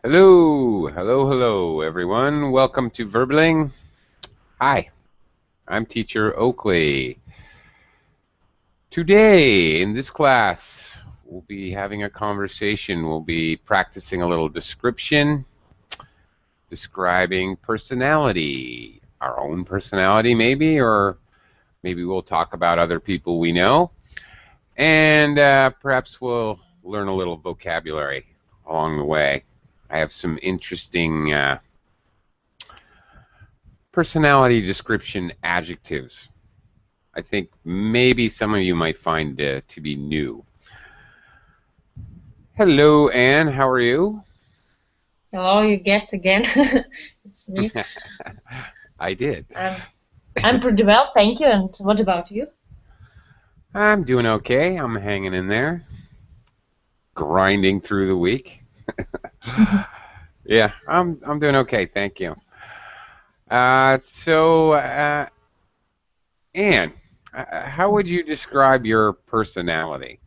Hello, everyone. Welcome to Verbling. Hi, I'm teacher Oakley. Today, in this class, we'll be having a conversation. We'll be practicing a little description, describing personality, our own personality maybe, or maybe we'll talk about other people we know. And perhaps we'll learn a little vocabulary along the way. I have some interesting personality description adjectives. I think maybe some of you might find to be new. Hello, Anne. How are you? Hello, you guess again. It's me. I did. I'm pretty well, thank you. And what about you? I'm doing okay. I'm hanging in there, grinding through the week. Yeah, I'm doing okay. Thank you. So, Anne, how would you describe your personality?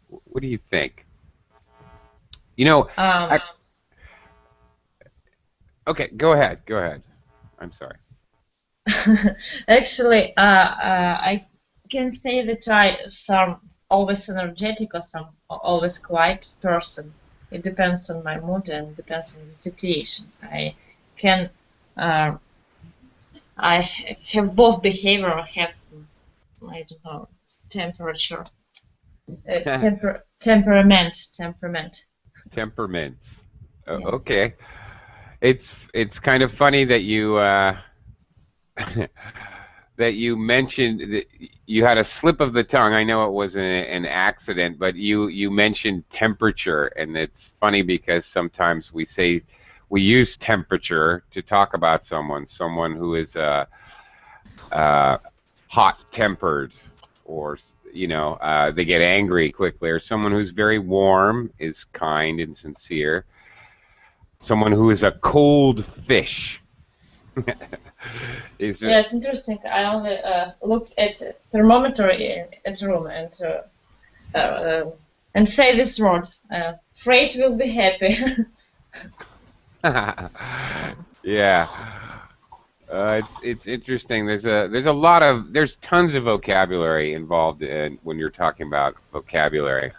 What do you think? You know, okay, go ahead. I'm sorry. Actually, I can say that some always energetic or some always quiet person. It depends on my mood and depends on the situation. I have both behavior. I have, I don't know, temperature, temperament. Temperaments. Yeah. Okay. It's kind of funny that you that you mentioned that you had a slip of the tongue. I know it was an accident, but you mentioned temperature, and it's funny because sometimes we use temperature to talk about someone who is hot-tempered, or they get angry quickly, or someone who's very warm is kind and sincere. Someone who is a cold fish. Yeah, it's interesting. I only looked at thermometer in the room and say this word. Freight will be happy. Yeah, it's interesting. There's tons of vocabulary involved when you're talking about vocabulary.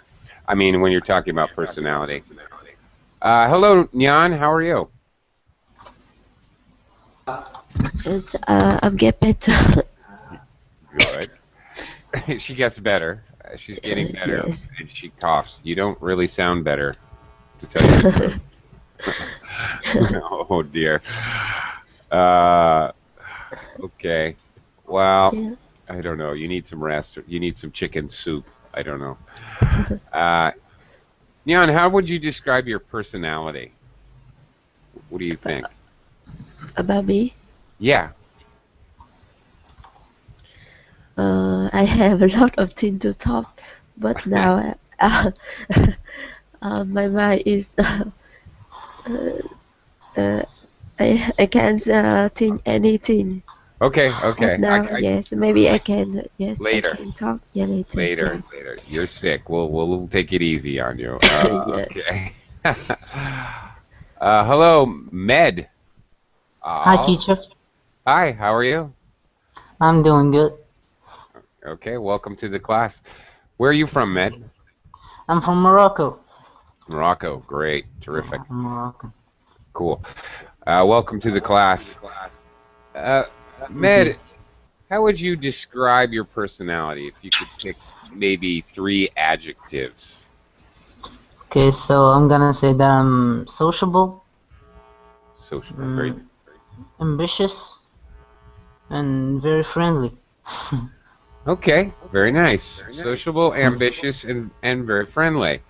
I mean, when you're talking about personality. Hello, Nyan. How are you? Yes, I'm getting better. Good. She gets better. She's getting better. Yes. And she coughs. You don't really sound better, to tell you the truth. Oh dear. Okay. Well, Yeah. I don't know. You need some rest. You need some chicken soup. I don't know. Nyan, how would you describe your personality? What do you think? About me? Yeah. I have a lot of things to talk, but now my mind is I can't think anything. Okay. But now, yes, maybe I can. Yes, later. I can talk. Yeah, later. Later. You're sick. We'll take it easy on you. Yes. Okay. Hello, Med. Hi, teacher. Hi. How are you? I'm doing good. Okay. Welcome to the class. Where are you from, Med? I'm from Morocco. Morocco. Great. Terrific. From Morocco. Cool. Welcome to the class. Med, how would you describe your personality if you could pick maybe 3 adjectives? Okay, so I'm gonna say that I'm sociable. Sociable, very ambitious, and very friendly. Okay, very nice. Sociable, ambitious, and very friendly.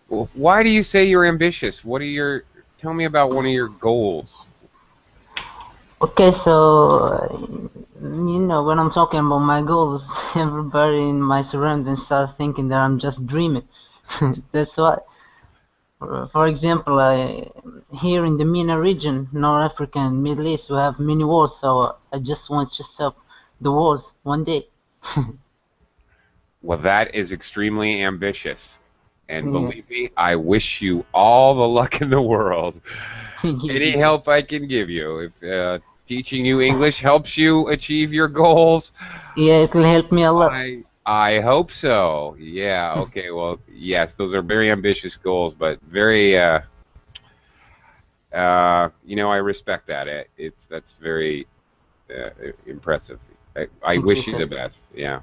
Well, why do you say you're ambitious? Tell me about one of your goals. Okay, so when I'm talking about my goals, everybody in my surroundings start thinking that I'm just dreaming. That's why. For example, here in the MENA region, North Africa and Middle East, we have many wars, so I just want the wars one day. Well, that is extremely ambitious. And Yeah. believe me, I wish you all the luck in the world. Thank you, Any teacher. help I can give you. If teaching you English helps you achieve your goals, Yeah, it will help me a lot. I hope so. Yeah. Okay. Well, yes, those are very ambitious goals, but very you know, I respect that. That's very uh, impressive. I Thank you, wish you sir. the best. Yeah.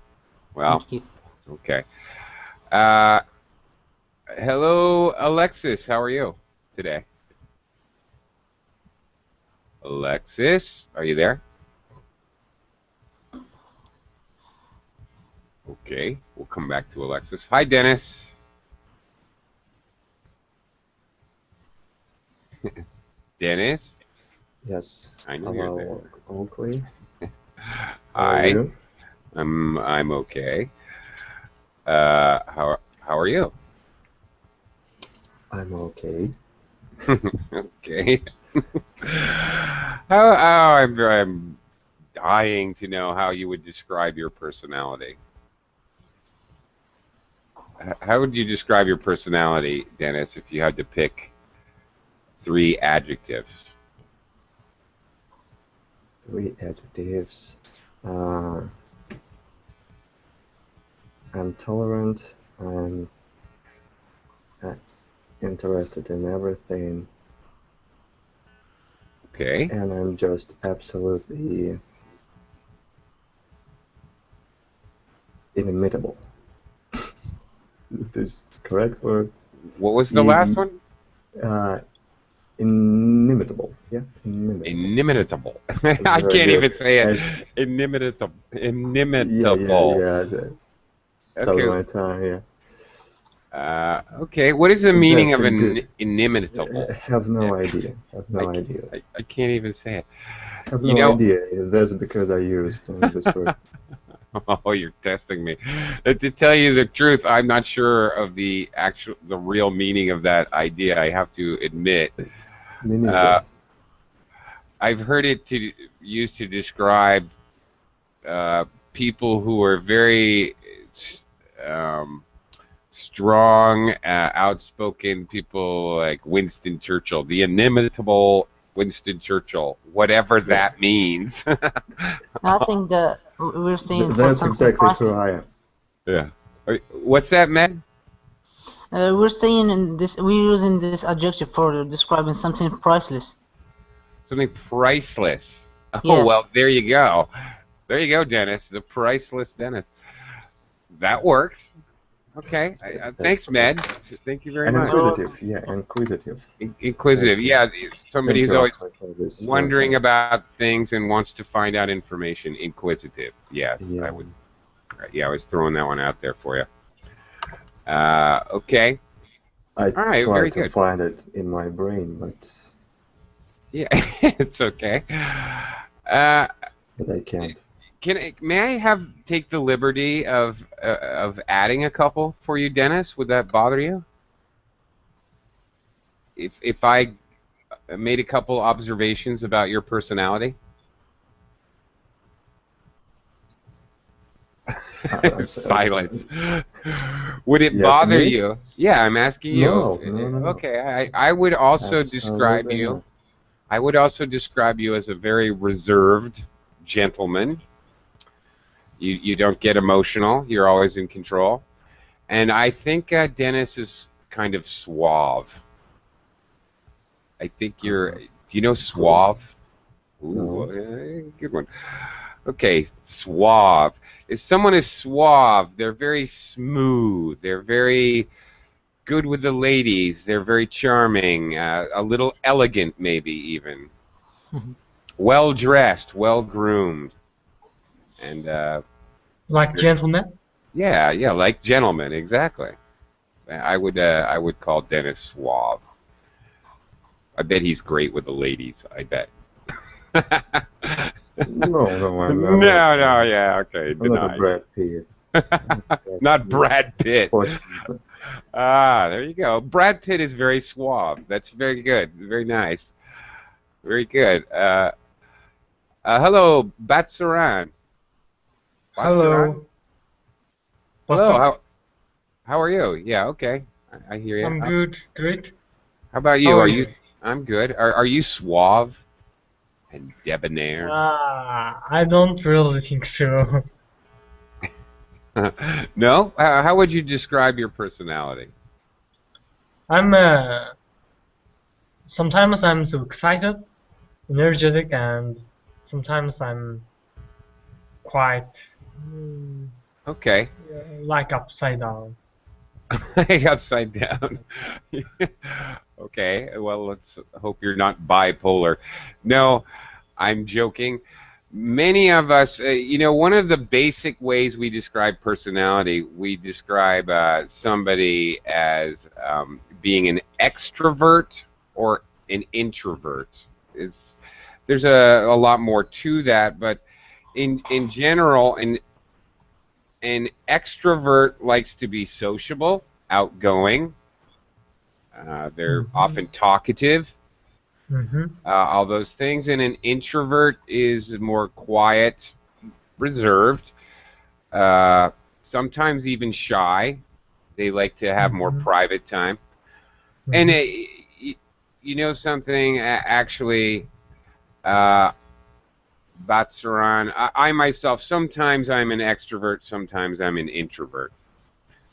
Well. Thank you. Okay. Uh, hello, Alexis. How are you today? Alexis, are you there? Okay, we'll come back to Alexis. Hi, Dennis. Dennis, Yes. I know you're Hello, there. Oakley. How are Hi, you? I'm okay. How are you? I'm okay. Okay. I'm dying to know how you would describe your personality. How would you describe your personality, Dennis, if you had to pick 3 adjectives? 3 adjectives. I'm tolerant. I'm interested in everything, Okay. and I'm just absolutely inimitable. Is this correct word? What was the last one? Uh, inimitable. Yeah, inimitable. Inimitable. That's I very can't good. even say it. Inimitable. Yeah, Inimitable. Still Okay. my tongue. Yeah. Okay. What is the meaning That's of a good. inimitable? Have Yeah, no idea. Have I, no ca- idea. I can't even say it. Have You no know, idea. That's because I used this word. oh, you're testing me. To tell you the truth, I'm not sure of the real meaning of that idea. I have to admit. Me Uh, neither. I've heard it used to describe people who are very um, strong, outspoken people like Winston Churchill, the inimitable Winston Churchill, whatever Yeah, that means. I think that we're saying for that's something exactly who priceless. I am. Yeah. What's that, man? We're saying in this, we're using this adjective for describing something priceless. Something priceless. Oh, Yeah. well, there you go. There you go, Dennis. The priceless Dennis. That works. Okay. That's Thanks, Med. correct. Thank you very And much. inquisitive. Yeah, inquisitive. Inquisitive. Thank you. Yeah, somebody Thank who's you, always Oakley, for this wondering word. about things and wants to find out information. Inquisitive. Yes, I Yeah, would. Yeah, I was throwing that one out there for you. Okay. I All right. try Very to good. find it in my brain, but Yeah, it's okay. Uh, I can't. may I take the liberty of adding a couple for you, Dennis? Would that bother you? If I made a couple observations about your personality? I'm Silence. Would it You asking bother me? you? Yeah, I'm asking you. No, no, no, no. Okay, I would also describe Absolutely you. not. I would also describe you as a very reserved gentleman. You don't get emotional. You're always in control. And I think Dennis is kind of suave. I think you're. Uh-huh. Do you know Good. suave? Ooh, No. good one. Okay, suave. If someone is suave, they're very smooth. They're very good with the ladies. They're very charming. A little elegant, maybe even. Well dressed, well groomed, and Like gentlemen? yeah, like gentlemen, exactly. I would call Dennis suave. I bet he's great with the ladies. I bet. No, no, I'm not. No, yeah, okay, I'm not a denied. Brad Pitt. I'm not Brad Not Pitt, Brad Pitt. fortunately. Ah, there you go. Brad Pitt is very suave. That's very good. Very nice. Very good. Hello, Batsaran. Hello. Hello. Pastor. How are you? Yeah. Okay. I hear you. I'm good. Great. How about How you? are Are you? you? I'm good. Are you suave and debonair? I don't really think so. No? How would you describe your personality? I'm sometimes I'm so excited, energetic, and sometimes I'm quite Okay. like upside down. Upside down. Okay. Well, let's hope you're not bipolar. No, I'm joking. Many of us, one of the basic ways we describe personality, we describe somebody as being an extrovert or an introvert. It's, there's a lot more to that, but in general, an extrovert likes to be sociable, outgoing. They're often talkative, Mm-hmm. all those things. And an introvert is more quiet, reserved, sometimes even shy. They like to have more Mm-hmm. private time. And you know something, actually, Batsaran, I myself, sometimes I'm an extrovert, sometimes I'm an introvert.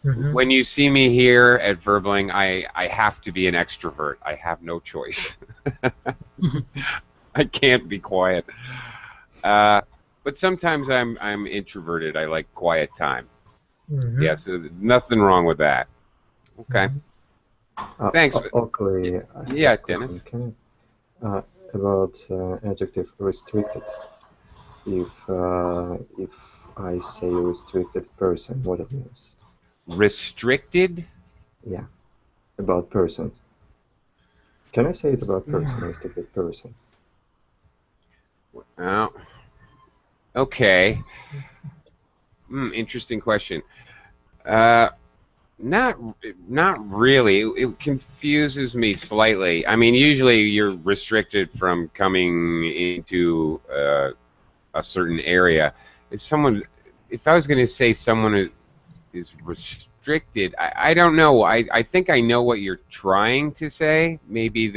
Mm-hmm. When you see me here at Verbling, I have to be an extrovert. I have no choice. I can't be quiet. But sometimes I'm introverted. I like quiet time. Mm-hmm. Yeah, so nothing wrong with that. Okay. Thanks. Oakley, I have Yeah, a Dennis. question. About adjective restricted. If I say restricted person, what it means? Restricted? Yeah, about person. Can I say it about person, restricted person? Oh, okay. Interesting question. Uh, not not really. It confuses me slightly. I mean, usually you're restricted from coming into a certain area. If I was going to say someone is restricted, I don't know. I think I know what you're trying to say. Maybe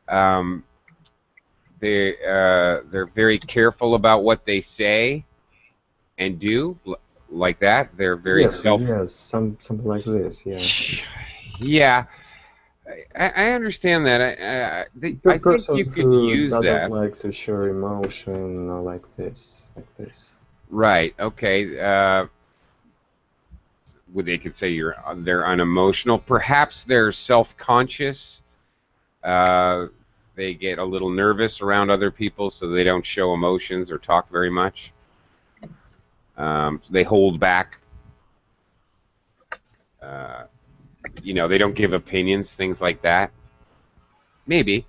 um, they're very careful about what they say and do, like that. They're very Yes, yes, something like this. Yeah. Yeah, I understand that. I think Person you could who use doesn't that. like to share emotion like this, Right. Okay. They could say they're unemotional. Perhaps they're self-conscious. Uh, they get a little nervous around other people, so they don't show emotions or talk very much. They hold back. Uh, they don't give opinions, things like that. Maybe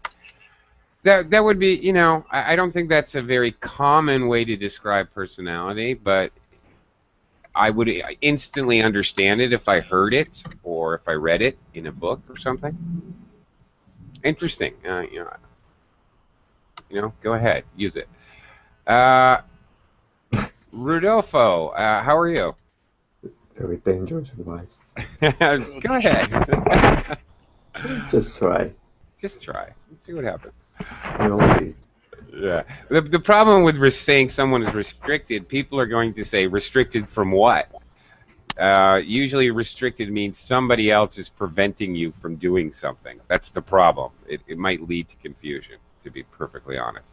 that would be. I don't think that's a very common way to describe personality, but I would instantly understand it if I heard it or if I read it in a book or something. Interesting. Go ahead, use it. Rodolfo, how are you? Very dangerous advice. Go ahead. Just try. Just try. Let's see what happens. And we'll see. Yeah. The problem with saying someone is restricted, people are going to say restricted from what? Usually restricted means somebody else is preventing you from doing something. That's the problem. It might lead to confusion, to be perfectly honest.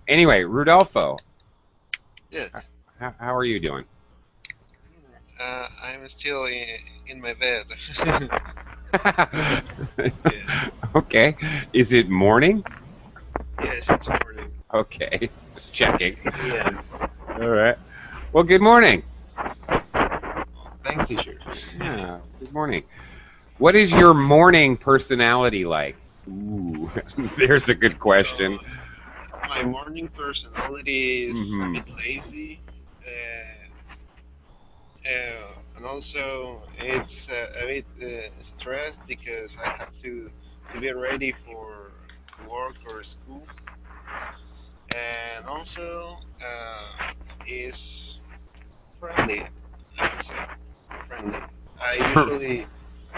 Anyway, Rodolfo. Yes. How are you doing? I'm still in my bed. Okay. Is it morning? Yes, it's morning. Okay. Just checking. Yes. All right. Well, good morning. Thanks, teacher. Yeah, good morning. What is your morning personality like? Ooh, there's a good question. My morning personality is a Mhm. bit lazy, and also it's a bit stressed because I have to be ready for work or school. and also is friendly. I would say friendly. I usually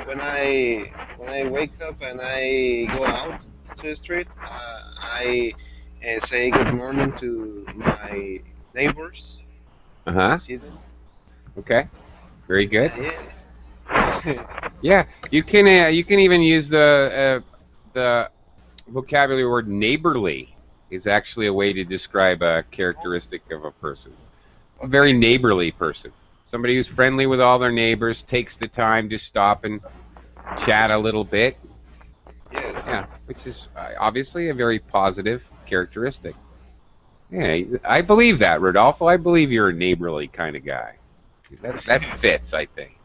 when I wake up and I go out to the street, I say good morning to my neighbors when I Uh-huh. see them. Okay. Very good. Yes. Yeah, you can even use the vocabulary word neighborly is actually a way to describe a characteristic of a person. A very Okay. neighborly person. Somebody who's friendly with all their neighbors, takes the time to stop and chat a little bit. Yes. Yeah, which is obviously a very positive characteristic. Yeah, I believe that, Rodolfo. I believe you're a neighborly kind of guy. That fits, I think.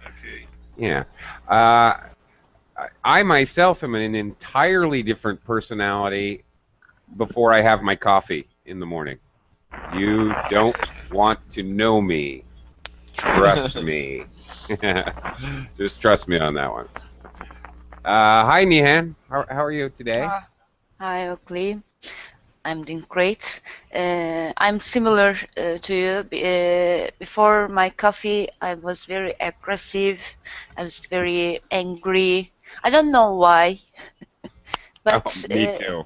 Okay. Yeah. Uh, I myself am an entirely different personality before I have my coffee in the morning. You don't want to know me. Trust me. Just trust me on that one. Hi, Meehan. How are you today? Hi, Oakley. I'm doing great. I'm similar to you. Before my coffee, I was very aggressive. I was very angry. I don't know why, Oh, but me too.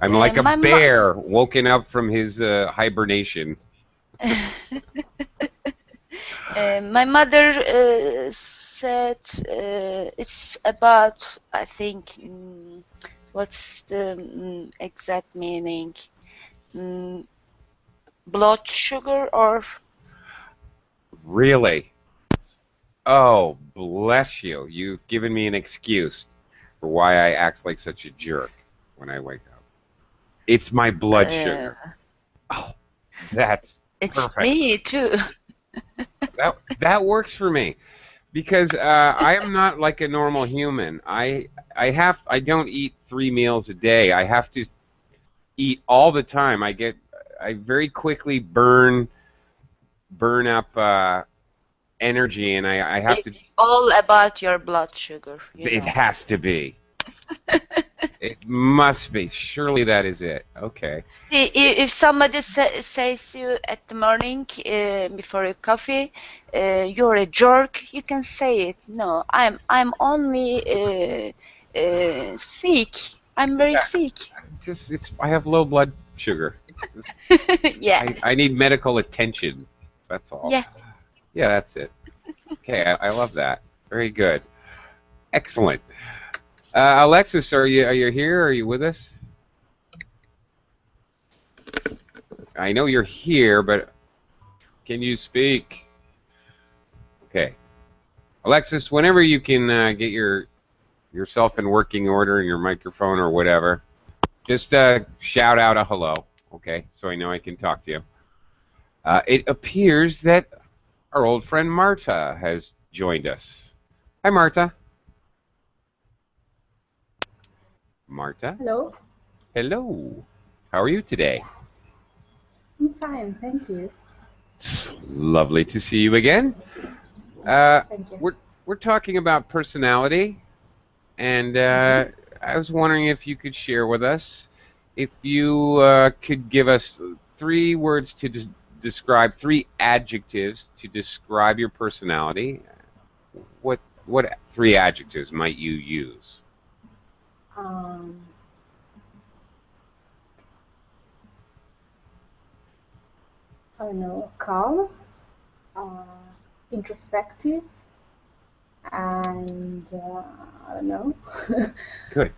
I'm like a my bear woken up from his hibernation. my mother said it's about, I think, what's the exact meaning? Blood sugar or Really? Oh, bless you. You've given me an excuse for why I act like such a jerk when I wake up. It's my blood sugar. Oh, that's it's perfect. me too. That works for me because I am not like a normal human. I don't eat 3 meals a day. I have to eat all the time. I very quickly burn up energy, and I have to. It's all about your blood sugar, It has to be. It must be. Surely that is it. Okay. If somebody says to you at the morning before your coffee, you're a jerk, you can say it. No, I'm only sick. I'm very sick. I have low blood sugar. Yeah. I need medical attention. That's all. Yeah. Yeah, that's it. Okay, I love that. Very good. Excellent. Alexis, are you here? Are you with us? I know you're here, but can you speak? Okay. Alexis, whenever you can get yourself in working order and your microphone or whatever, just shout out a hello, okay, so I know I can talk to you. It appears that our old friend Marta has joined us. Hi, Marta. Marta? Hello. Hello. How are you today? I'm fine, thank you. Lovely to see you again. Thank you. We're talking about personality, and I was wondering if you could share with us, if you could give us 3 words to describe, 3 adjectives to describe your personality. What 3 adjectives might you use? I don't know, calm, introspective, and I don't know. Good.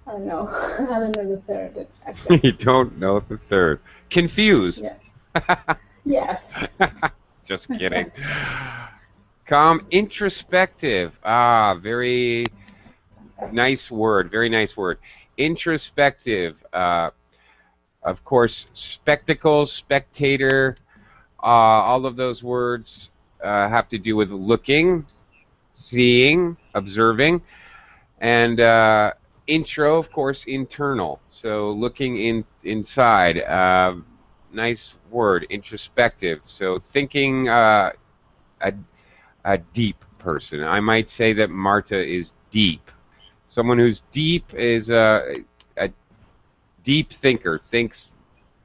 I don't know. I don't know the third. Actually. You don't know the third. Confused. Yeah. Yes. Just kidding. Calm, introspective. Ah, very nice word. Very nice word. Introspective. Of course, spectacle, spectator. All of those words have to do with looking, seeing, observing, and intro, of course, internal. So looking inside. Nice word, introspective. So thinking, a deep person. I might say that Marta is deep. Someone who's deep is a deep thinker, thinks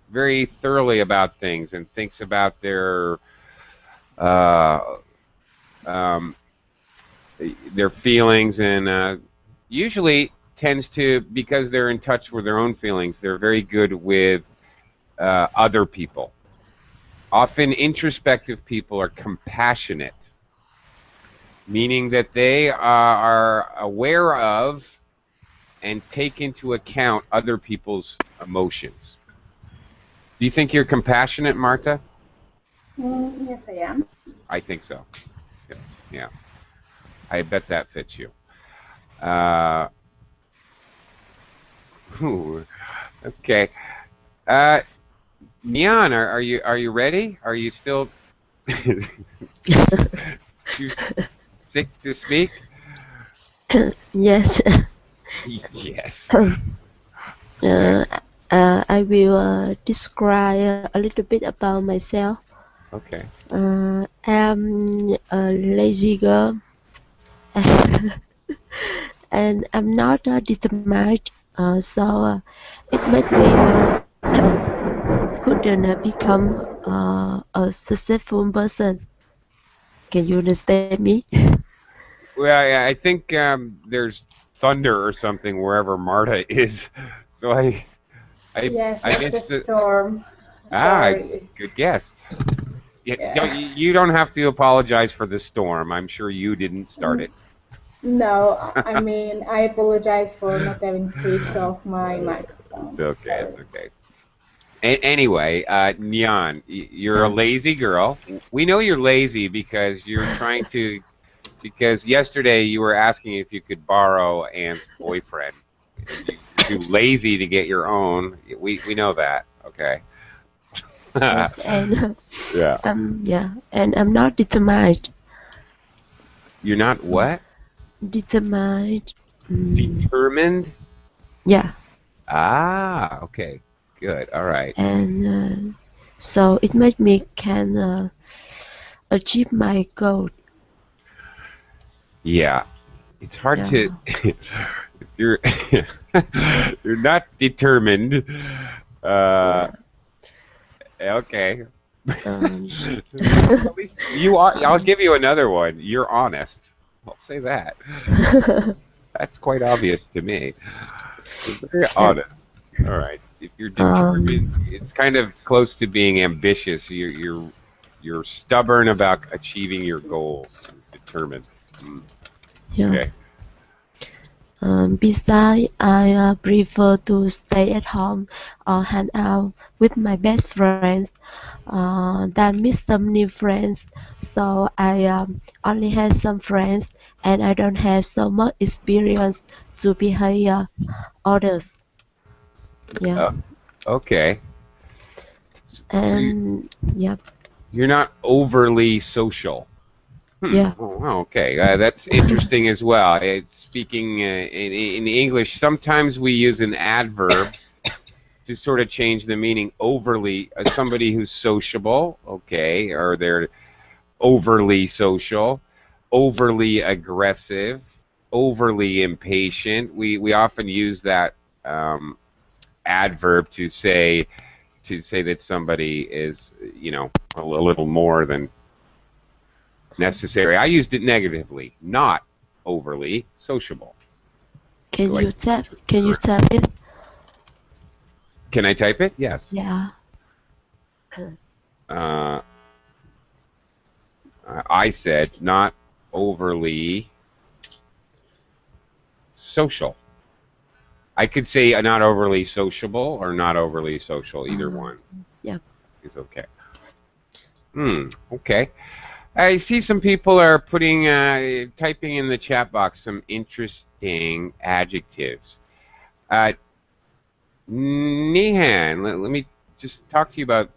very thoroughly about things and thinks about uh, um, their feelings, and usually tends to, because they're in touch with their own feelings, they're very good with other people. Often introspective people are compassionate, meaning that they are aware of and take into account other people's emotions. Do you think you're compassionate, Marta? Yes, I am. I think so. Yeah. I bet that fits you. Okay. Meehan, are you ready? Are you still too sick to speak? Yes. Yes. I will describe a little bit about myself. Okay. I'm a lazy girl, and I'm not determined. So it made me couldn't become a successful person. Can you understand me? Well, I think there's thunder or something wherever Marta is, so Yes, I it's a guess storm. Sorry. good guess. Yeah. You don't have to apologize for the storm. I'm sure you didn't start it. No, I mean, I apologize for not having switched off my microphone. It's okay. Sorry. It's okay. Anyway, Nyan, you're a lazy girl. We know you're lazy because you're trying to. Because yesterday you were asking if you could borrow Anne's boyfriend. You're too lazy to get your own. We know that. Okay. Yes, and Yeah. and I'm not determined. You're not what? Determined. Determined? Yeah. Ah, okay. Good. All right. And so it made me can achieve my goal. Yeah. It's hard to if you're you're not determined. Okay. You are. I'll give you another one. You're honest. I'll say that. That's quite obvious to me. You're very honest. All right. If you're determined, it's kind of close to being ambitious. You're stubborn about achieving your goals. Determined. Yeah. Okay. Besides, I prefer to stay at home or hang out with my best friends than meet some new friends. So I only have some friends, and I don't have so much experience to behave others. Yeah. Okay. And yep. You're not overly social. Yeah. Oh, okay. That's interesting as well. Speaking in English, sometimes we use an adverb to sort of change the meaning. Overly, somebody who's sociable, okay, or they're overly social, overly aggressive, overly impatient. We often use that adverb to say that somebody is, a little more than necessary. I used it negatively, not overly sociable. Can you type it? Can I type it? Yes. Yeah. I said not overly social. I could say not overly sociable or not overly social. Either one. Yep. Is okay. Okay. I see some people are typing in the chat box some interesting adjectives. Meehan, let me just talk to you about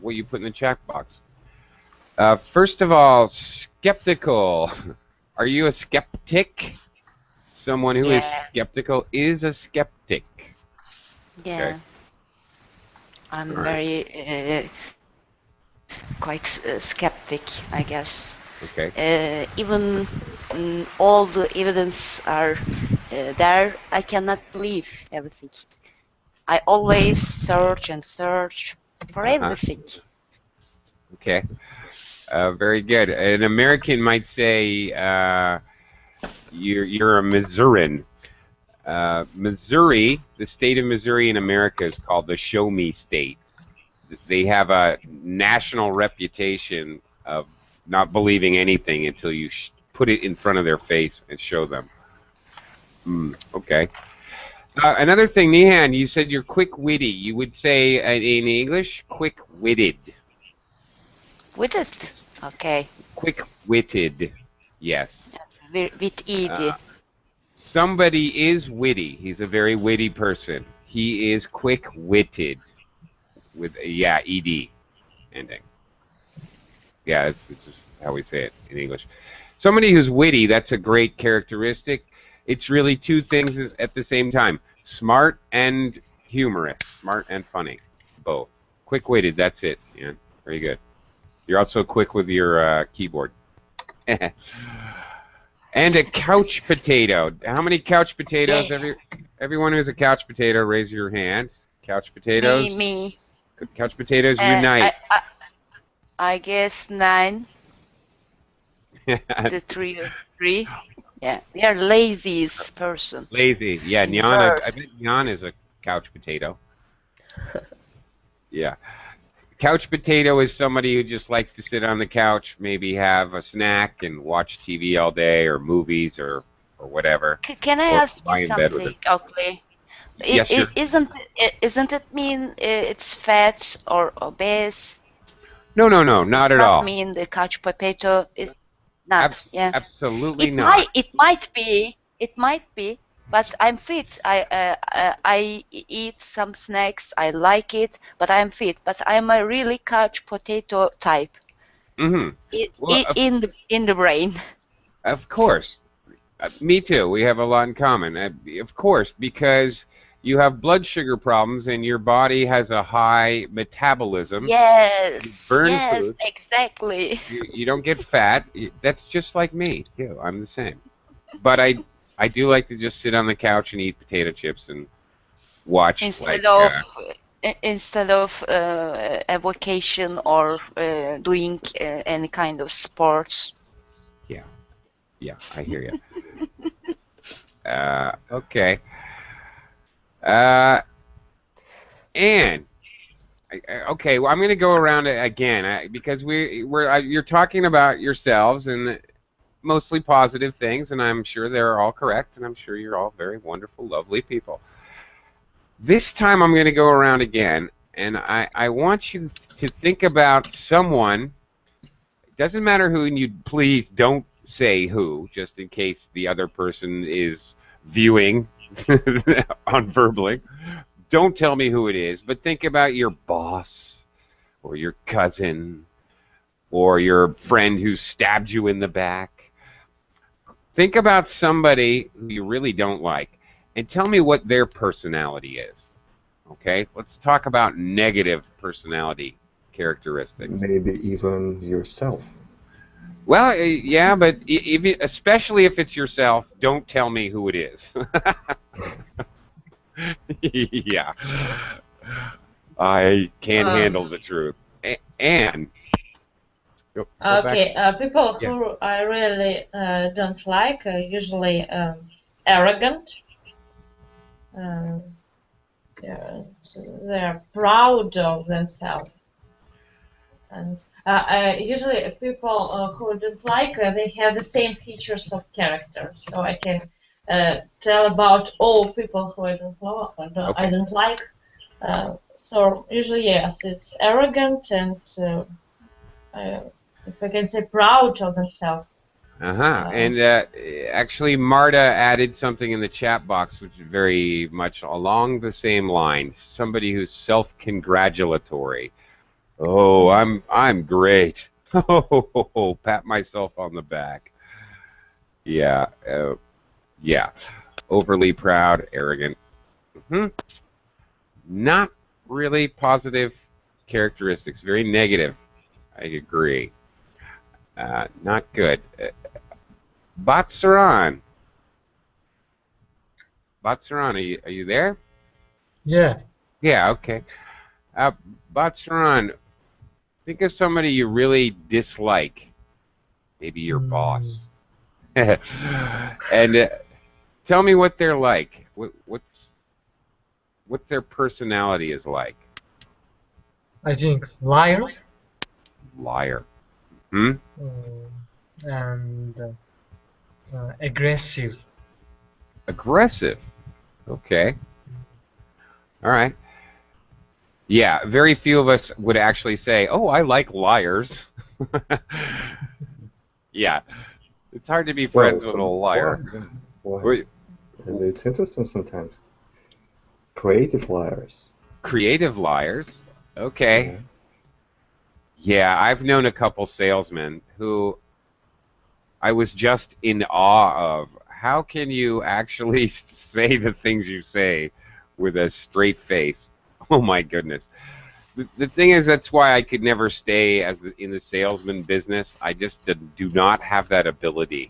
what you put in the chat box. First of all, skeptical. Are you a skeptic? Someone who is skeptical is a skeptic. Yeah. Okay. I'm very quite skeptic, I guess. Okay. Even all the evidence are there I cannot believe everything. I always search and search for everything. Okay. Very good. An American might say you're a Missourian. Missouri, the state of Missouri in America, is called the Show Me State. They have a national reputation of not believing anything until you put it in front of their face and show them. Okay. Another thing, Meehan, you said you're quick-witty. You would say in English, quick-witted. Witted? Okay. Quick-witted, yes. With ed. Somebody is witty. He's a very witty person. He is quick-witted with ed ending. Yeah, it's just how we say it in English. Somebody who's witty, that's a great characteristic. It's really two things at the same time. Smart and humorous. Smart and funny. Both. Quick-witted, that's it. Yeah, very good. You're also quick with your keyboard. And a couch potato. How many couch potatoes? Yeah. Everyone who's a couch potato, raise your hand. Couch potatoes. Me. Couch potatoes unite. I guess 9. The three. Yeah, we are laziest person. Lazy. Yeah, Nyan. I bet Nyan is a couch potato. Yeah. Couch potato is somebody who just likes to sit on the couch, maybe have a snack and watch TV all day or movies or whatever. Can I ask you something, Oakley? Yes, sure. Isn't it mean it's fat or obese? No, not at all. Not mean the couch potato is not. Yeah. Absolutely not. It might be. But I'm fit. I eat some snacks. I like it, but I'm fit. But I'm a really couch potato type. Mm-hmm. In the brain. Of course. Me too. We have a lot in common. Of course, because you have blood sugar problems and your body has a high metabolism. Yes. You burn food. Exactly. You don't get fat. That's just like me too. I'm the same. But I do like to just sit on the couch and eat potato chips and watch. Instead of a vacation or doing any kind of sports. Yeah, I hear you. Okay. And okay, well, I'm going to go around it again because you're talking about yourselves and mostly positive things, and I'm sure they're all correct, and I'm sure you're all very wonderful, lovely people. This time I'm going to go around again, and I want you to think about someone. It doesn't matter who, and you please don't say who, just in case the other person is viewing on verbally. Don't tell me who it is, but think about your boss or your cousin or your friend who stabbed you in the back. Think about somebody who you really don't like and tell me what their personality is. Okay? Let's talk about negative personality characteristics. Maybe even yourself. Well, yeah, but especially if it's yourself, don't tell me who it is. Yeah. I can't handle the truth. And okay, people who I really don't like are usually arrogant. They're proud of themselves, and usually people who don't like they have the same features of character. So I can tell about all people who I don't like. So usually, yes, it's arrogant and if I can say proud of themselves. And actually, Marta added something in the chat box, which is very much along the same lines. Somebody who's self-congratulatory. Oh, I'm great. Oh, pat myself on the back. Yeah, yeah. Overly proud, arrogant. Not really positive characteristics. Very negative. I agree. Not good. Serani. Serani, are you there? Yeah. Yeah, okay. Serani, think of somebody you really dislike. Maybe your boss. And tell me what they're like. What their personality is like. I think liar. Liar. Hmm? And aggressive. Aggressive. Okay. All right. Yeah, very few of us would actually say, "Oh, I like liars." Yeah, it's hard to be friends with a liar. Why? It's interesting sometimes. Creative liars. Creative liars. Okay. Yeah, I've known a couple salesmen who I was just in awe of. How can you actually say the things you say with a straight face? Oh my goodness. The thing is, that's why I could never stay in the salesman business. I just do not have that ability.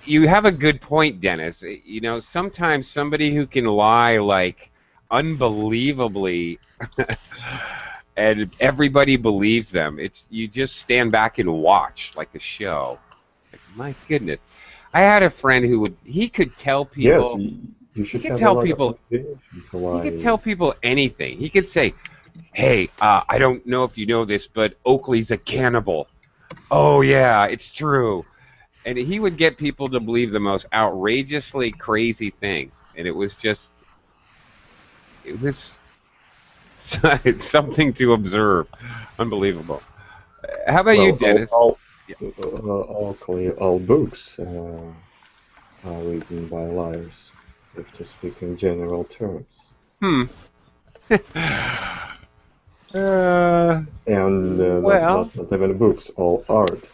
You have a good point, Dennis. You know, sometimes somebody who can lie like unbelievably and everybody believes them. You just stand back and watch like a show. Like, my goodness. I had a friend who could tell people. Yes, you should he could have tell a lot people. of motivation to lie. He could tell people anything. He could say, "Hey, I don't know if you know this, but Oakley's a cannibal." Oh yeah, it's true. And he would get people to believe the most outrageously crazy things, and it was something to observe. Unbelievable. How about you, Dennis? Oakley, all books are written by liars, if to speak in general terms. And not even books, all art.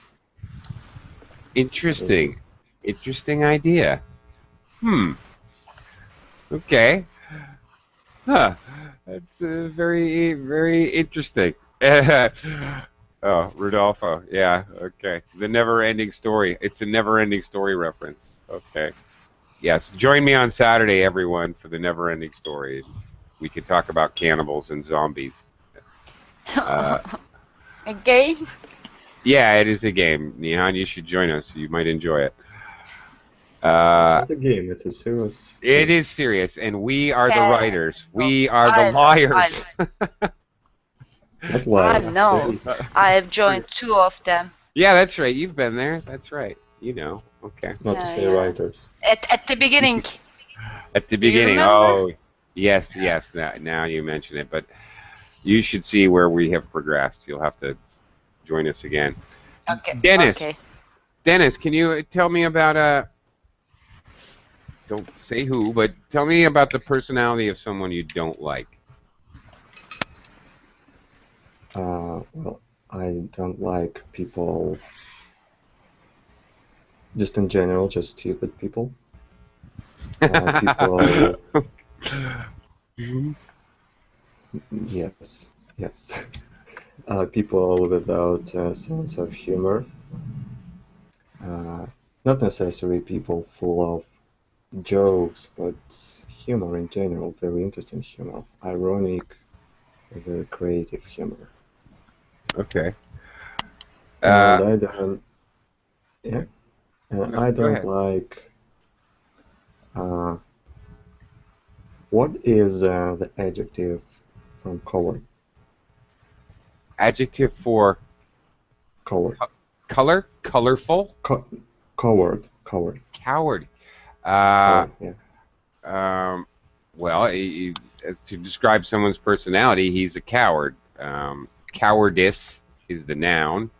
Interesting. Interesting idea. Okay. Huh. That's very, very interesting. Oh, Rodolfo. Yeah, okay. The never-ending story. It's a never-ending story reference. Okay. Yes. Join me on Saturday, everyone, for the never-ending story. We could talk about cannibals and zombies. A game? Yeah, it is a game. Meehan, you should join us. You might enjoy it. It's not a game. It's a serious thing. It is serious, and we are the writers. We are the liars. Not liars. I know. I have joined 2 of them. Yeah, that's right. You've been there. That's right. You know. Okay. Not to say writers. At the beginning. At the beginning. Oh, yes. Now you mention it, but you should see where we have progressed. You'll have to join us again. Okay. Dennis. Okay. Dennis, can you tell me about don't say who, but tell me about the personality of someone you don't like. Well, I don't like people, just in general, just stupid people. People. Yes. People without a sense of humor. Not necessarily people full of jokes, but humor in general, very interesting humor, ironic, very creative humor. Okay. And I don't, I don't like. What is the adjective from coward? Adjective for coward. Color? Colorful? Coward. Coward. Coward, yeah. Well, to describe someone's personality, he's a coward. Cowardice is the noun.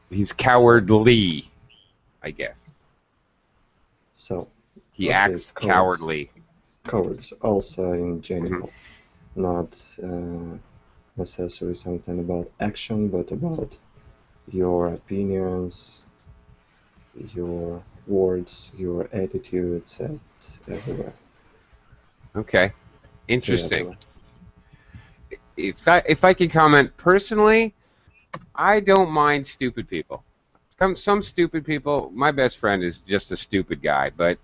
He's cowardly, I guess. So he acts cowardly. Cowards also in general, not necessarily something about action, but about your opinions, your words, your attitudes, and everywhere. Okay, interesting. If I can comment personally, I don't mind stupid people. Some stupid people. My best friend is just a stupid guy, but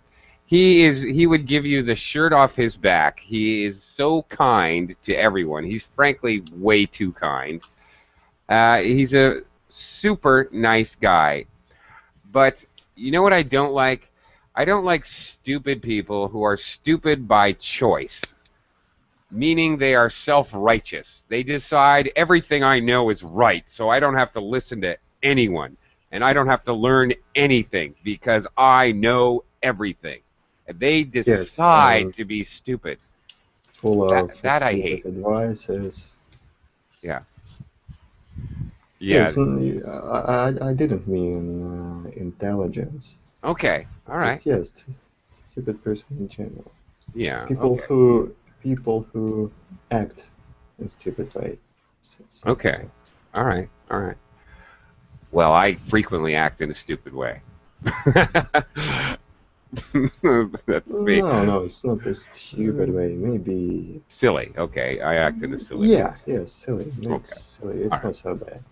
he would give you the shirt off his back. He is so kind to everyone. He's frankly way too kind. He's a super nice guy. But you know what I don't like? I don't like stupid people who are stupid by choice, meaning they are self-righteous. They decide everything I know is right, so I don't have to listen to anyone, and I don't have to learn anything because I know everything. And they Yes, decide to be stupid. full of That I stupid hate. advices. Yeah. Yes, Yeah. I didn't mean intelligence. Okay. All right. Just yes, stupid person in general. Yeah. People Okay. who act in stupid way. Okay. All right. All right. Well, I frequently act in a stupid way. That's me. No, it's not a stupid way. Maybe Silly. Okay, I act in a silly yeah, yes, silly. Maybe Okay. silly. It's All not so bad.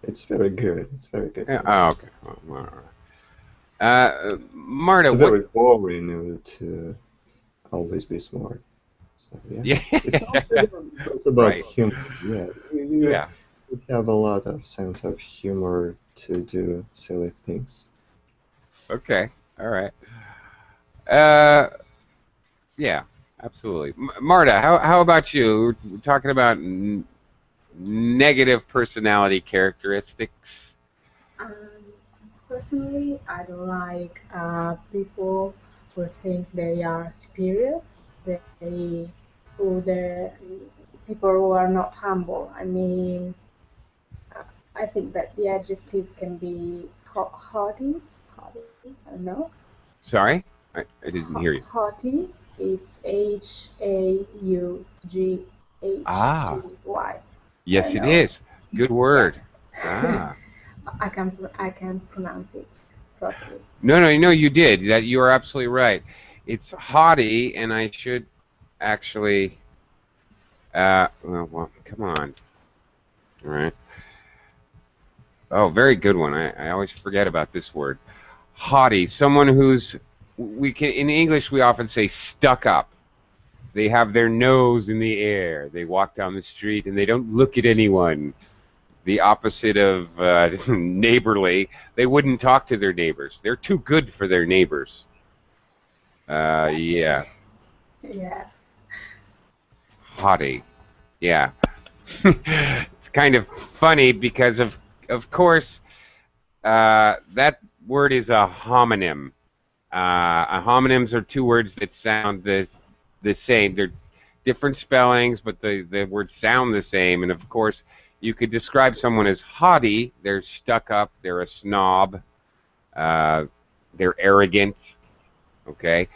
It's very good. It's very good. Yeah. Sometimes. Okay. Well, all right. Marta, It's what? very boring to always be smart. So yeah, Yeah. it's also about Right. humor. Yeah, you Yeah. have a lot of sense of humor to do silly things. Okay. All right. Uh, yeah. Absolutely. Marta, how about you? We're talking about negative personality characteristics. Um, Personally, I don't like people who think they are superior. They, who the people who are not humble. I mean, I think that the adjective can be haughty. Haughty, I don't know. Sorry, I didn't hear you. Haughty. It's Ah, Haughty. I yes, don't it know. is. Good Yeah. word. Ah. I can pronounce it properly. No, you did. That you are absolutely right. It's haughty, and I should actually. Well, come on. All right. Oh, very good one. I always forget about this word. Haughty. Someone who's we can in English we often say stuck up. They have their nose in the air. They walk down the street and they don't look at anyone. The opposite of neighborly. They wouldn't talk to their neighbors. They're too good for their neighbors. Yeah. Yeah. Hottie. Yeah. It's kind of funny because of course that word is a homonym. Homonyms are two words that sound the same. They're different spellings, but the words sound the same. And of course, you could describe someone as haughty. They're stuck up. They're a snob. They're arrogant. Okay.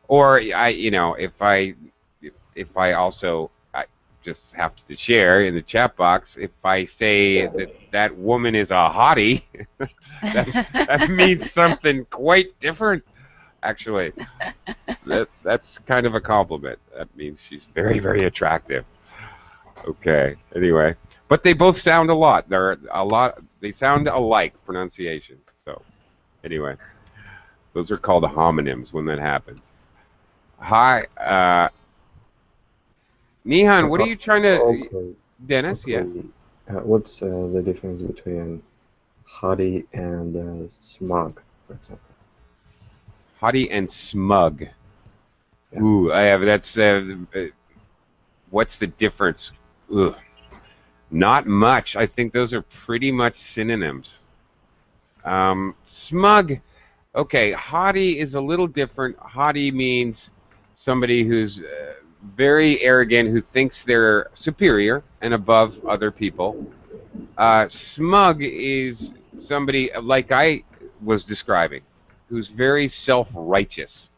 Or if I also I just have to share in the chat box, if I say that woman is a hottie, that means something quite different. Actually, that's kind of a compliment. That means she's very, very attractive. Okay. Anyway, but they both sound a lot. They're a lot. They sound alike pronunciation. So anyway, those are called homonyms when that happens. Hi, Meehan. What are you trying to? Okay. Dennis, yeah. What's the difference between haughty and smug, for example? Hottie and smug. Yeah. Ooh, I have. That's. What's the difference? Ugh. Not much. I think those are pretty much synonyms. Smug. Okay, haughty is a little different. Haughty means somebody who's very arrogant, who thinks they're superior and above other people. Smug is somebody like I was describing, who's very self-righteous,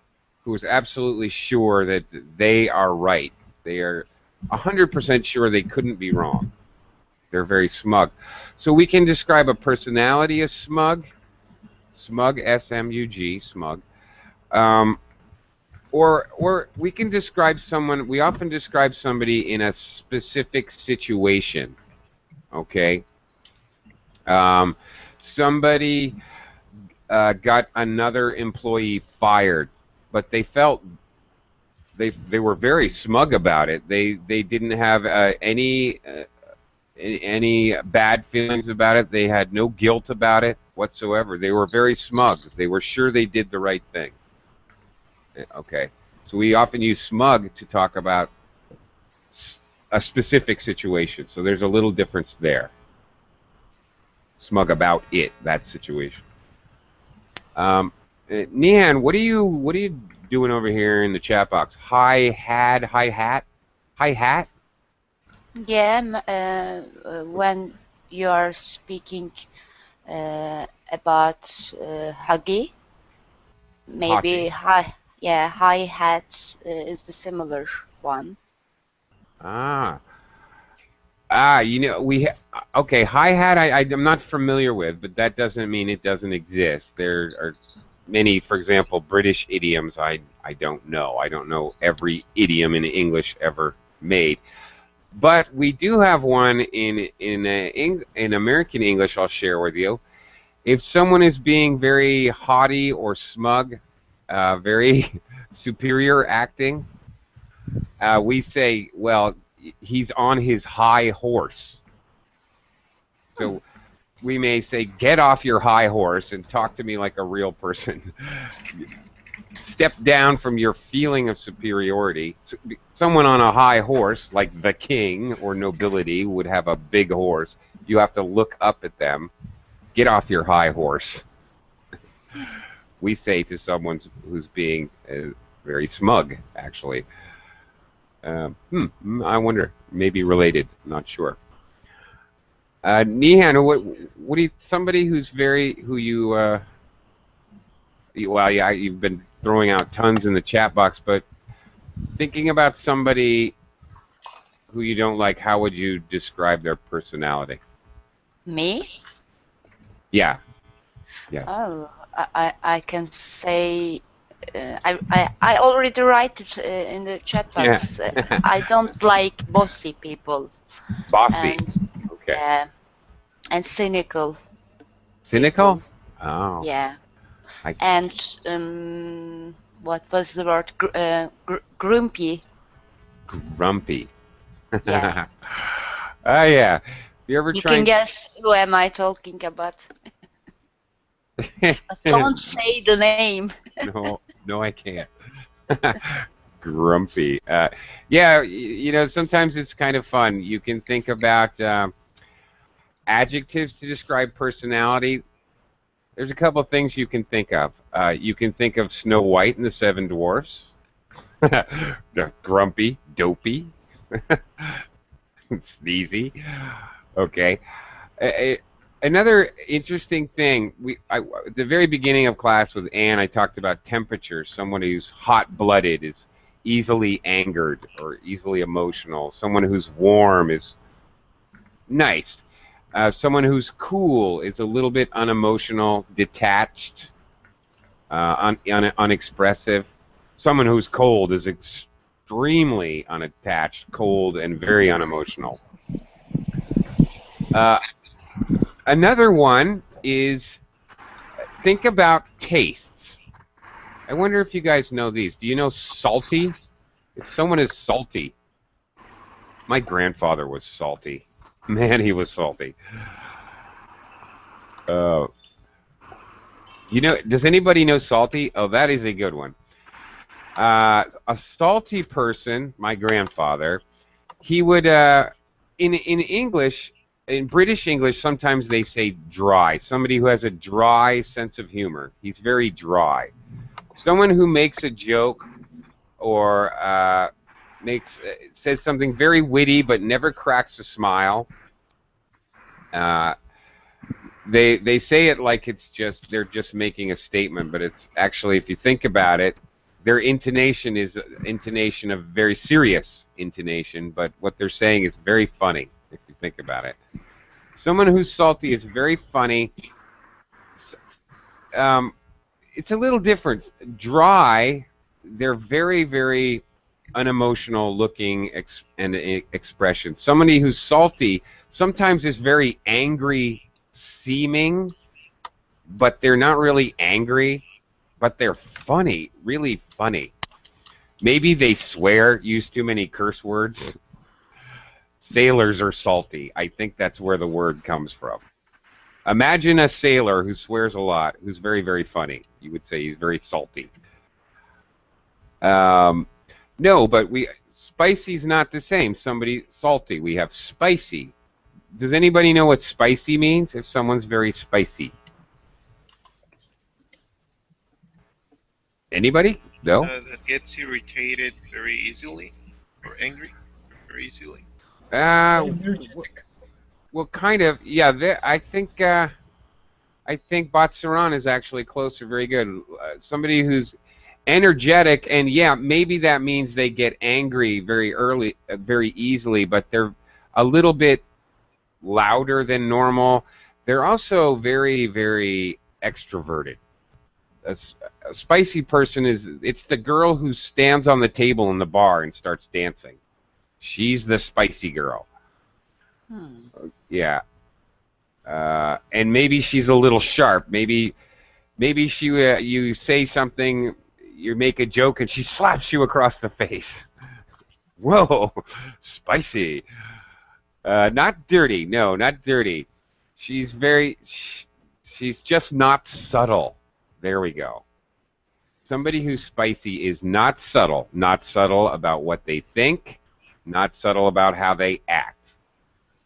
who is absolutely sure that they are right. They are 100% sure they couldn't be wrong. They're very smug. So we can describe a personality as smug. Smug, S-M-U-G, smug. Or we can describe someone, we often describe somebody in a specific situation. Okay? Somebody, got another employee fired, but they felt they were very smug about it. They didn't have any bad feelings about it. They had no guilt about it whatsoever. They were very smug. They were sure they did the right thing. Okay, so we often use smug to talk about a specific situation. So there's a little difference there. Smug about it, that situation. Meehan, what are you doing over here in the chat box? Hi hat. Yeah, when you are speaking about Huggy, maybe Hottie. hi hat is the similar one. Okay, hi-hat I'm not familiar with, but that doesn't mean it doesn't exist. There are many, for example, British idioms I don't know. I don't know every idiom in English ever made. But we do have one in American English I'll share with you. If someone is being very haughty or smug, very superior acting, we say, well, he's on his high horse. So we may say, get off your high horse and talk to me like a real person. Step down from your feeling of superiority. Someone on a high horse, like the king or nobility, would have a big horse. You have to look up at them. Get off your high horse. We say to someone who's being very smug, actually. I wonder, maybe related, not sure. Meehan, what do you, somebody who's well, yeah, you've been throwing out tons in the chat box, but thinking about somebody who you don't like, how would you describe their personality? Me? Yeah. Oh, I can say I already write it in the chat box. Yeah. I don't like bossy people. Bossy. Okay. And cynical. Cynical? People. Oh. Yeah. And what was the word? Grumpy. Grumpy. Yeah. Oh yeah. You can guess who am I talking about? But don't say the name. No, I can't. Grumpy. Yeah, you know, sometimes it's kind of fun. You can think about adjectives to describe personality. There's a couple of things you can think of. You can think of Snow White and the Seven Dwarfs. Grumpy, dopey, sneezy. Okay. Another interesting thing, at the very beginning of class with Anne, I talked about temperature. Someone who's hot-blooded is easily angered or easily emotional. Someone who's warm is nice. Someone who's cool is a little bit unemotional, detached, unexpressive. Someone who's cold is extremely unattached, cold, and very unemotional. Another one is, think about tastes. I wonder if you guys know these. Do you know salty? If someone is salty. My grandfather was salty. Man, he was salty. You know, does anybody know salty? Oh, that is a good one. A salty person, my grandfather, he would, in English, in British English, sometimes they say dry. Somebody who has a dry sense of humor. He's very dry. Someone who makes a joke or says something very witty but never cracks a smile. They say it like it's just they're just making a statement, but it's actually, if you think about it, their intonation is intonation of very serious intonation, but what they're saying is very funny if you think about it. Someone who's salty is very funny. It's a little different. Dry, they're very, very unemotional looking expression. Somebody who's salty sometimes is very angry seeming, but they're not really angry, but they're funny, really funny. Maybe they swear, use too many curse words. Sailors are salty. I think that's where the word comes from. Imagine a sailor who swears a lot, who's very, very funny. You would say he's very salty. No, but spicy's not the same. Somebody salty. We have spicy. Does anybody know what spicy means? If someone's very spicy. Anybody? No? That gets irritated very easily or angry very easily. Well, kind of. Yeah, I think Batsaran is actually closer. Very good. Somebody who's energetic, and yeah, maybe that means they get angry very early, very easily, but they're a little bit louder than normal. They're also very, very extroverted. A spicy person it's the girl who stands on the table in the bar and starts dancing. She's the spicy girl. Yeah. And maybe she's a little sharp. Maybe she you say something, you make a joke, and she slaps you across the face. Whoa, spicy. Not dirty. No, not dirty. She's just not subtle. There we go. Somebody who's spicy is not subtle. Not subtle about what they think. Not subtle about how they act.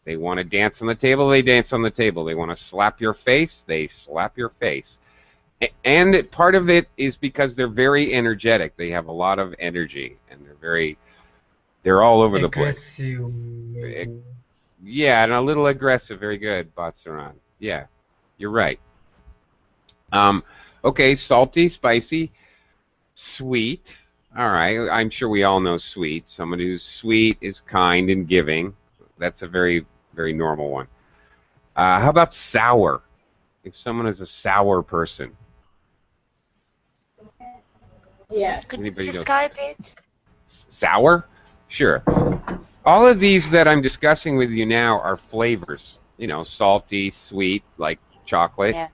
They want to dance on the table, they dance on the table. They want to slap your face, they slap your face. And part of it is because they're very energetic. They have a lot of energy, and they're all over the place. Yeah, and a little aggressive. Very good, Batsaran. Yeah, you're right. Okay, salty, spicy, sweet. All right, I'm sure we all know sweet. Someone who's sweet is kind and giving. That's a very, very normal one. How about sour? If someone is a sour person. Yes. Could you describe it? Sour? Sure. All of these that I'm discussing with you now are flavors. You know, salty, sweet, like chocolate. Yeah.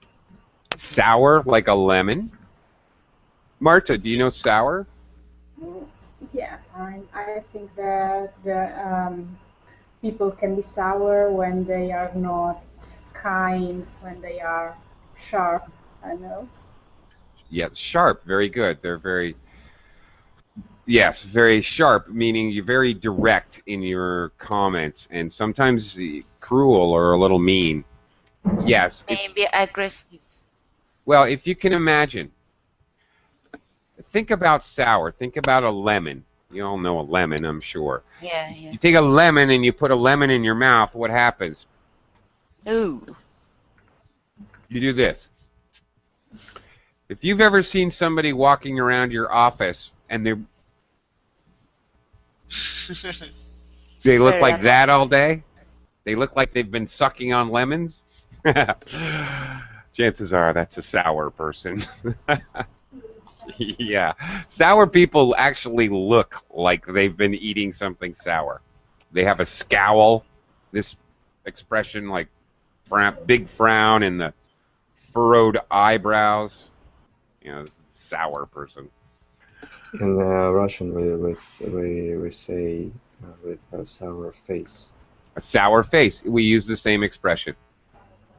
Sour, like a lemon. Marta, do you know sour? Yes, I think that people can be sour when they are not kind, when they are sharp. I know. Yes, sharp. Very good. They're very, yes, very sharp, meaning you're very direct in your comments and sometimes cruel or a little mean. Yes. Maybe aggressive. Well, if you can imagine, think about sour. Think about a lemon. You all know a lemon, I'm sure. Yeah. You take a lemon and you put a lemon in your mouth, what happens? Ooh. You do this. If you've ever seen somebody walking around your office and they look like that all day, they look like they've been sucking on lemons, chances are that's a sour person. Yeah. Sour people actually look like they've been eating something sour. They have a scowl, this expression like big frown and the furrowed eyebrows. You know, sour person. In Russian, we say with a sour face. A sour face. We use the same expression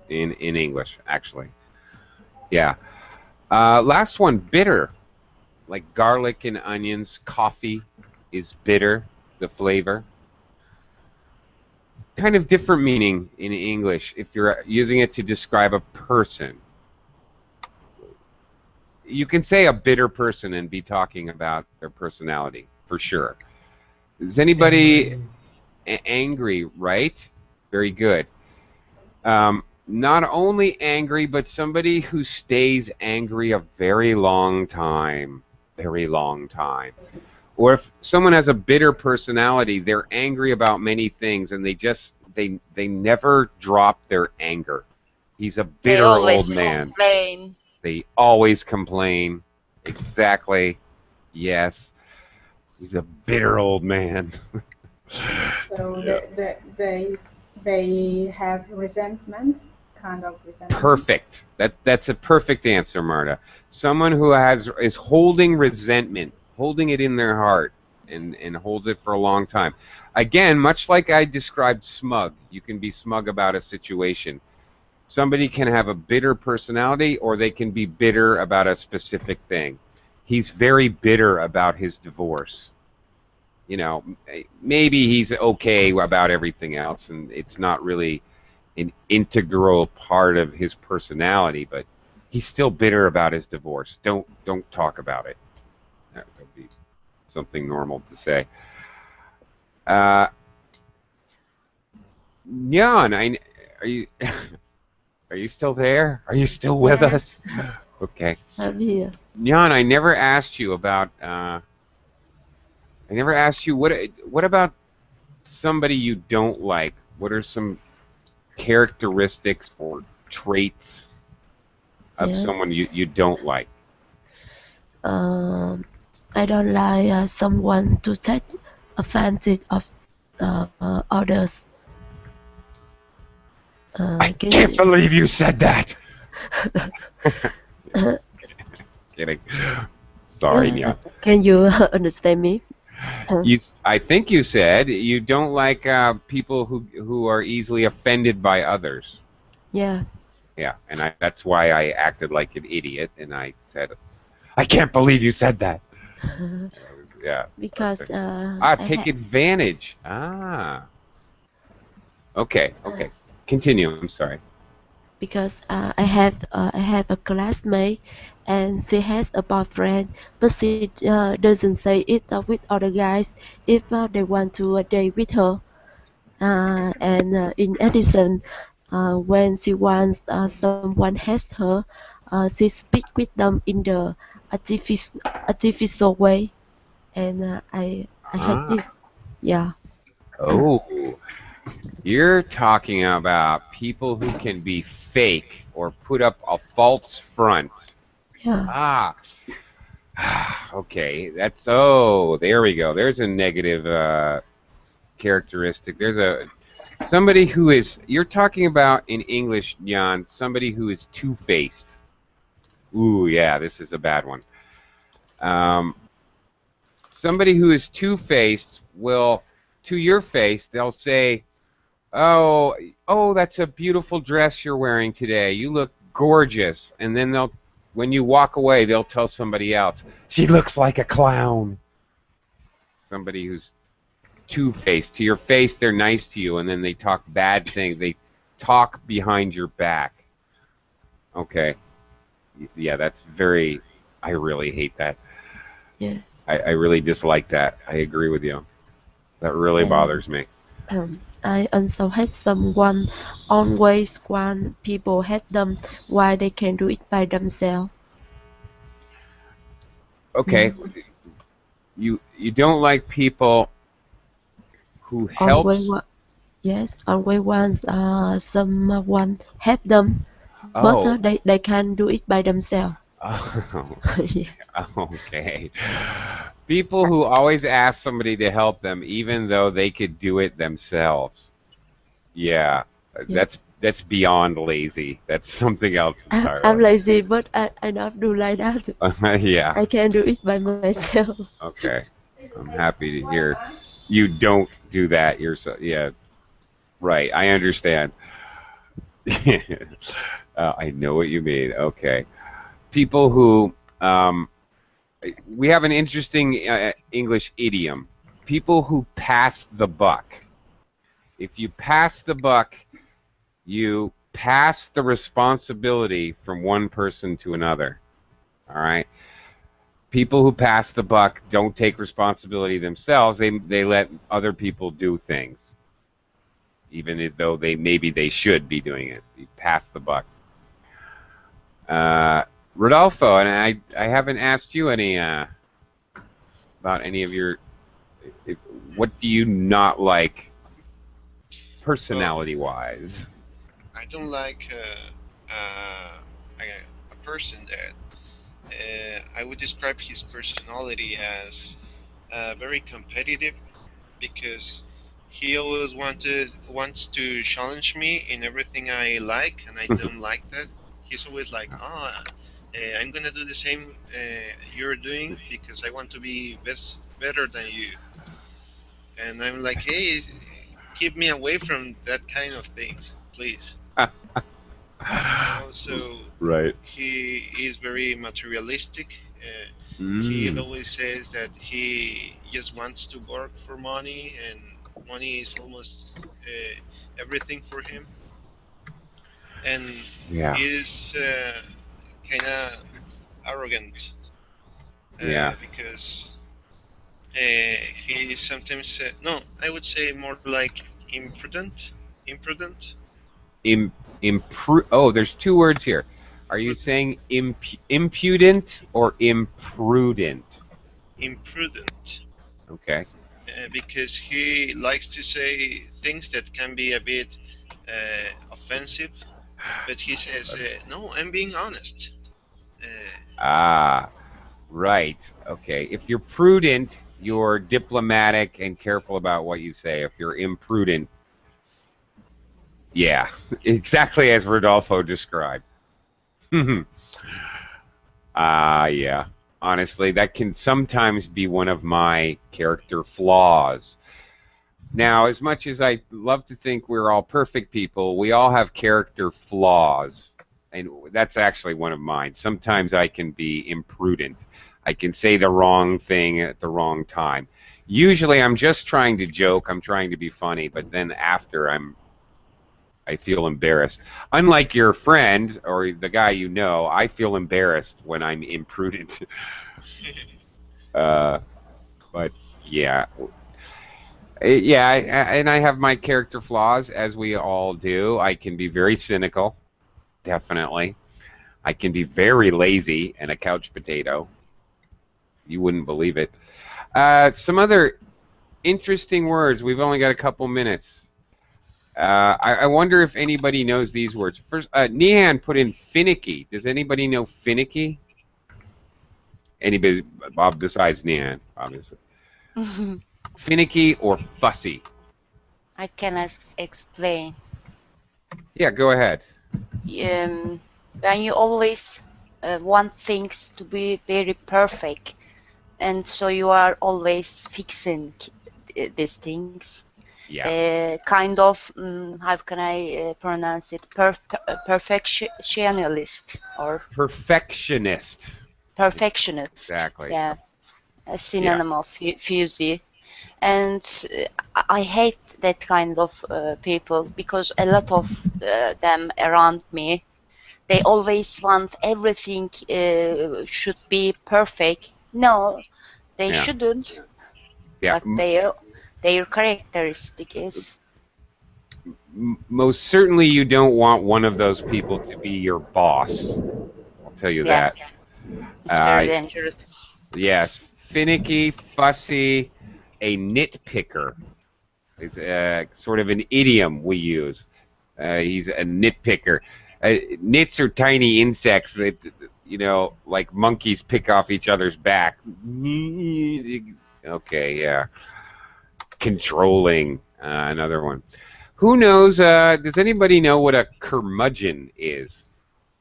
in English, actually. Yeah. Last one, bitter. Like garlic and onions. Coffee is bitter, the flavor. Kind of different meaning in English if you're using it to describe a person. You can say a bitter person and be talking about their personality, for sure. Is anybody angry, right? Very good. Not only angry, but somebody who stays angry a very long time. Very long time. Or if someone has a bitter personality, they're angry about many things and they never drop their anger. He's a bitter old man. Complain. They always complain. Exactly. Yes. He's a bitter old man. So they have resentment kind of resentment. Perfect. That's a perfect answer, Marta. Someone who is holding resentment, holding it in their heart, and holds it for a long time. Again, much like I described smug, you can be smug about a situation. Somebody can have a bitter personality, or they can be bitter about a specific thing. He's very bitter about his divorce. You know, maybe he's okay about everything else, and it's not really an integral part of his personality, but he's still bitter about his divorce. Don't talk about it. That would be something normal to say. Jan, are you are you still there? Are you still with Yeah. us? Okay. I'm here. Jan, I never asked you about. I never asked you what about somebody you don't like? What are some characteristics or traits of Yes. someone you don't like? I don't like someone to take advantage of others. I Can can't you? believe you said that. Kidding. Sorry, Jan. Can you understand me? I think you said you don't like people who are easily offended by others. Yeah. Yeah, and that's why I acted like an idiot, and I said, I can't believe you said that. Yeah. Because okay. Take advantage. Okay. Continue. I'm sorry. Because I have a classmate, and she has a boyfriend, but she doesn't say it with other guys if they want to date with her. And in addition, when she wants someone helps her, she speaks with them in the artificial way, and I hate this. Yeah. Oh, you're talking about people who can be fake or put up a false front. Yeah. Okay. There we go. There's a negative characteristic. There's somebody who is. You're talking about in English, Jan. Somebody who is two-faced. Ooh, yeah. This is a bad one. Somebody who is two-faced will, to your face, they'll say, "Oh, that's a beautiful dress you're wearing today. You look gorgeous." And then when you walk away, they'll tell somebody else, "She looks like a clown." Somebody who's two-faced. To your face, they're nice to you, and then they talk bad things. They talk behind your back. Okay. Yeah, that's very. I really hate that. Yeah. I really dislike that. I agree with you. That really bothers me. I also hate someone always want people hate them while they can do it by themselves. Okay. You don't like people who helps. Always wants someone help them, but they can do it by themselves. Oh. Yes. Okay. People who always ask somebody to help them even though they could do it themselves. Yeah. That's beyond lazy. That's something else entirely. I'm lazy, but I not do like that. Yeah. I can do it by myself. Okay. I'm happy to hear you don't do that yourself. Yeah. Right. I understand. I know what you mean. Okay. People who we have an interesting English idiom. People who pass the buck. If you pass the buck, you pass the responsibility from one person to another. All right. People who pass the buck don't take responsibility themselves. They let other people do things, even though maybe they should be doing it. You pass the buck. Rodolfo, and I haven't asked you any about any of your. What do you not like, personality-wise? I don't like a person that I would describe his personality as very competitive, because he always wants to challenge me in everything I like, and I don't like that. He's always like, "Oh, I'm gonna do the same you're doing because I want to be better than you." And I'm like, "Hey, keep me away from that kind of things, please." And also, Right. he is very materialistic. He Mm. always says that he just wants to work for money, and money is almost everything for him. And Yeah. he is kind of arrogant Yeah. because he sometimes no, I would say more like imprudent. Imprudent. Oh, there's two words here. Are you Imprudent. saying impudent or imprudent? Imprudent. Okay. Because he likes to say things that can be a bit offensive, but he says, "No, I'm being honest." Ah, right. Okay. If you're prudent, you're diplomatic and careful about what you say. If you're imprudent, yeah, exactly as Rodolfo described. Yeah. Honestly, that can sometimes be one of my character flaws. Now, as much as I love to think we're all perfect people, we all have character flaws. And that's actually one of mine. Sometimes I can be imprudent. I can say the wrong thing at the wrong time. Usually I'm just trying to joke, I'm trying to be funny, but then after I feel embarrassed. Unlike your friend or the guy you know, I feel embarrassed when I'm imprudent. uh, but yeah, yeah, and I have my character flaws, as we all do. I can be very cynical, definitely. I can be very lazy and a couch potato. You wouldn't believe it. Some other interesting words. We've only got a couple minutes. I wonder if anybody knows these words. First, Meehan put in finicky. Does anybody know finicky? Anybody, Bob, besides Meehan, obviously. Finicky or fussy? I can explain. Yeah, go ahead. When you always want things to be very perfect, and so you are always fixing these things. Yeah. Kind of, how can I pronounce it? Perfectionist or Perfectionist. perfectionist. Exactly. Yeah, a Yeah. synonym of fuzzy. And I hate that kind of people because a lot of them around me, they always want everything should be perfect. No, they Yeah. shouldn't. Yeah. But their characteristic is. Most certainly you don't want one of those people to be your boss. I'll tell you Yeah, that. it's very dangerous. Yes, finicky, fussy, a nitpicker. It's sort of an idiom we use. He's a nitpicker. Nits are tiny insects that, like monkeys pick off each other's back. Okay, yeah. Controlling, another one. Who knows? Does anybody know what a curmudgeon is?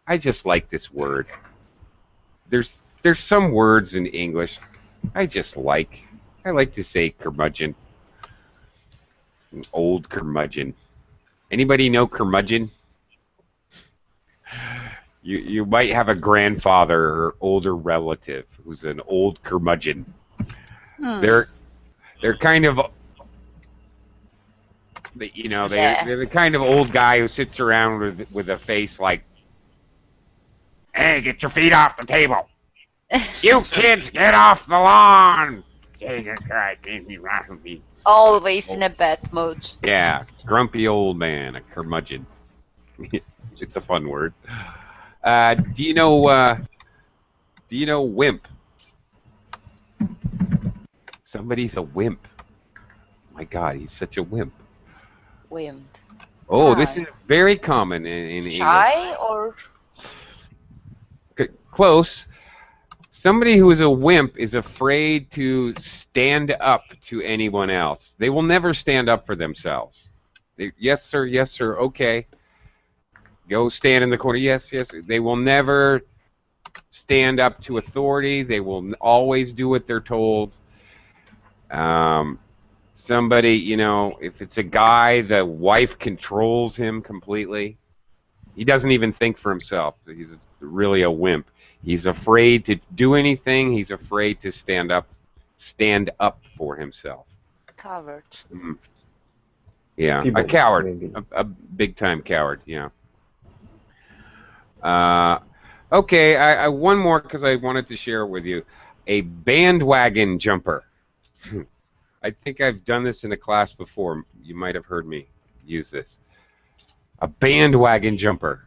I just like this word. There's there's some words in English I just like. I like to say curmudgeon. An old curmudgeon. Anybody know curmudgeon? You might have a grandfather or older relative who's an old curmudgeon. They're kind of they're the kind of old guy who sits around with a face like, "Hey, get your feet off the table. You kids, get off the lawn." Jesus Christ, Always in a bad mood. yeah, grumpy old man, a curmudgeon. It's a fun word. Do you know wimp? Somebody's a wimp. My God, he's such a wimp. Wimp. Oh, this is very common in English. Shy or Close. Somebody who is a wimp is afraid to stand up to anyone else. They will never stand up for themselves. Yes, sir, okay. Go stand in the corner. Yes, yes. They will never stand up to authority. They will always do what they're told. Somebody, you know, if it's a guy, the wife controls him completely. He doesn't even think for himself. He's really a wimp. He's afraid to do anything. He's afraid to stand up for himself. Coward. Mm. Yeah, T-bone, a coward, maybe. a big time coward. Yeah. Okay, I one more because I wanted to share it with you. A bandwagon jumper. I think I've done this in a class before. You might have heard me use this. A bandwagon jumper.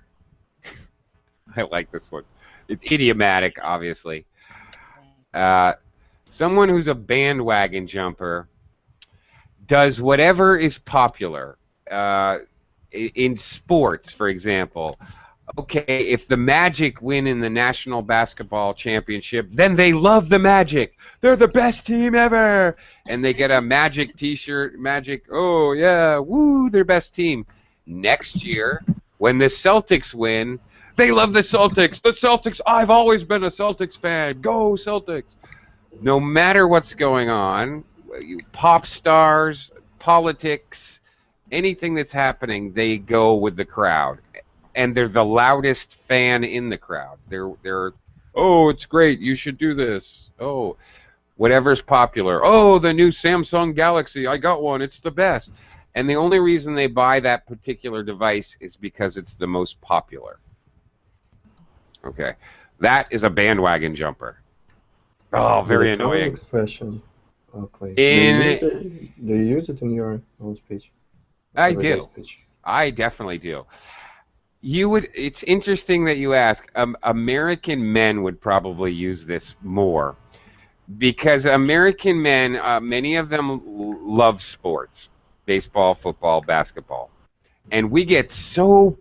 I like this one. It's idiomatic, obviously. Someone who's a bandwagon jumper does whatever is popular. In sports, for example. Okay, if the Magic win in the National Basketball Championship, then they love the Magic. They're the best team ever. And they get a Magic t-shirt. Magic, oh yeah, woo, their best team. Next year, when the Celtics win, they love the Celtics. The Celtics, I've always been a Celtics fan. Go Celtics. No matter what's going on, pop stars, politics, anything that's happening, they go with the crowd. And they're the loudest fan in the crowd. They're oh, it's great, you should do this. Oh, whatever's popular. Oh, the new Samsung Galaxy, I got one, it's the best. And the only reason they buy that particular device is because it's the most popular. Okay. That is a bandwagon jumper. Oh, very Is it a common annoying. expression, Oakley? In Do you use it in your own speech? I Everyday do. speech? I definitely do. You would. It's interesting that you ask. American men would probably use this more because American men, many of them love sports, baseball, football, basketball, and we get so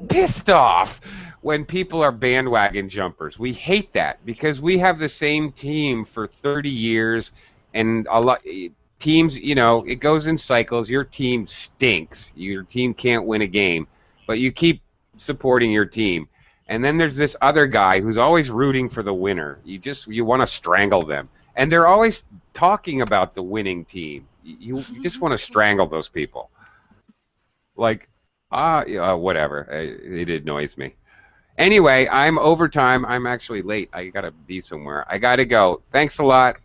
pissed off when people are bandwagon jumpers. We hate that because we have the same team for 30 years, and a lot teams. You know, it goes in cycles. Your team stinks. Your team can't win a game. But you keep supporting your team. And then there's this other guy who's always rooting for the winner. You want to strangle them. And they're always talking about the winning team. You just want to strangle those people. Like, whatever. It annoys me. Anyway, I'm over time. I'm actually late. I got to be somewhere. I got to go. Thanks a lot.